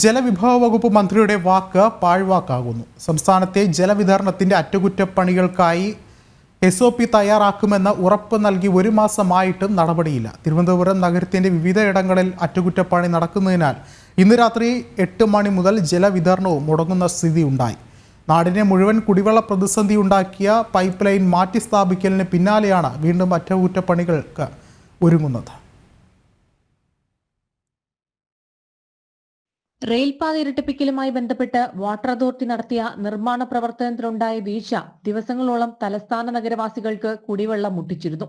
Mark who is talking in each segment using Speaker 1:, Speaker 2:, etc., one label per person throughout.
Speaker 1: ജലവിഭവ വകുപ്പ് മന്ത്രിയുടെ വാക്ക് പാഴ്വാക്കാകുന്നു. സംസ്ഥാനത്തെ ജലവിതരണത്തിന്റെ അറ്റകുറ്റപ്പണികൾക്കായി SOP തയ്യാറാക്കുമെന്ന് ഉറപ്പ് നൽകി ഒരു മാസമായിട്ടും നടപടിയില്ല. തിരുവനന്തപുരം നഗരത്തിന്റെ വിവിധയിടങ്ങളിൽ അറ്റകുറ്റപ്പണി നടക്കുന്നതിനാൽ ഇന്ന് രാത്രി 8 മണി മുതൽ ജലവിതരണവും മുടങ്ങുന്ന സ്ഥിതി ഉണ്ടായി. നാടിനെ മുഴുവൻ കുടിവെള്ള പ്രതിസന്ധി ഉണ്ടാക്കിയ പൈപ്പ് ലൈൻ മാറ്റി സ്ഥാപിക്കലിന് പിന്നാലെയാണ് വീണ്ടും അറ്റകുറ്റപ്പണികൾക്ക് ഒരുങ്ങുന്നത്.
Speaker 2: റെയിൽപാത ഇരട്ടിപ്പിക്കലുമായി ബന്ധപ്പെട്ട് വാട്ടർ അതോറിറ്റി നടത്തിയ നിർമ്മാണ പ്രവർത്തനത്തിലുണ്ടായ വീഴ്ച ദിവസങ്ങളോളം തലസ്ഥാന നഗരവാസികൾക്ക് കുടിവെള്ളം മുട്ടിച്ചിരുന്നു.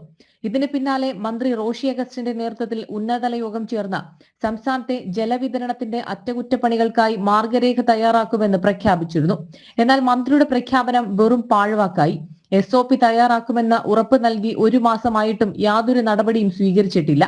Speaker 2: ഇതിന് പിന്നാലെ മന്ത്രി റോഷി അഗസ്റ്റിന്റെ നേതൃത്വത്തിൽ ഉന്നതതല യോഗം ചേർന്ന് സംസ്ഥാനത്തെ ജലവിതരണത്തിന്റെ അറ്റകുറ്റപ്പണികൾക്കായി മാർഗരേഖ തയ്യാറാക്കുമെന്ന് പ്രഖ്യാപിച്ചിരുന്നു. എന്നാൽ മന്ത്രിയുടെ പ്രഖ്യാപനം വെറും പാഴ്വാക്കായി. SOP തയ്യാറാക്കുമെന്ന് ഉറപ്പ് നൽകി ഒരു മാസമായിട്ടും യാതൊരു നടപടിയും സ്വീകരിച്ചിട്ടില്ല.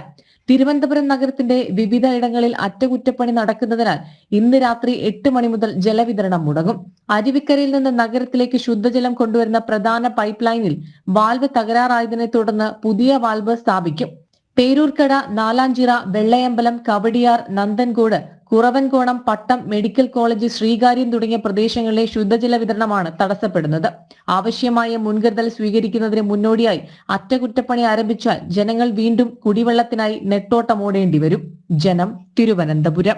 Speaker 2: തിരുവനന്തപുരം നഗരത്തിന്റെ വിവിധ ഇടങ്ങളിൽ അറ്റകുറ്റപ്പണി നടക്കുന്നതിനാൽ ഇന്ന് രാത്രി 8 മണി മുതൽ ജലവിതരണം മുടങ്ങും. അരുവിക്കരയിൽ നിന്ന് നഗരത്തിലേക്ക് ശുദ്ധജലം കൊണ്ടുവരുന്ന പ്രധാന പൈപ്പ് ലൈനിൽ വാൽവ് തകരാറായതിനെ തുടർന്ന് പുതിയ വാൽവ് സ്ഥാപിക്കും. പേരൂർക്കട, നാലാഞ്ചിറ, വെള്ളയമ്പലം, കവടിയാർ, നന്ദൻകോട്, കുറവൻകോണം, പട്ടം, മെഡിക്കൽ കോളേജ്, ശ്രീകാര്യം തുടങ്ങിയ പ്രദേശങ്ങളിലെ ശുദ്ധജല വിതരണമാണ് തടസ്സപ്പെടുന്നത്. ആവശ്യമായ മുൻകരുതൽ സ്വീകരിക്കുന്നതിന് മുന്നോടിയായി അറ്റകുറ്റപ്പണി ആരംഭിച്ചാൽ ജനങ്ങൾ വീണ്ടും കുടിവെള്ളത്തിനായി നെട്ടോട്ടമോടേണ്ടി വരും. ജനം, തിരുവനന്തപുരം.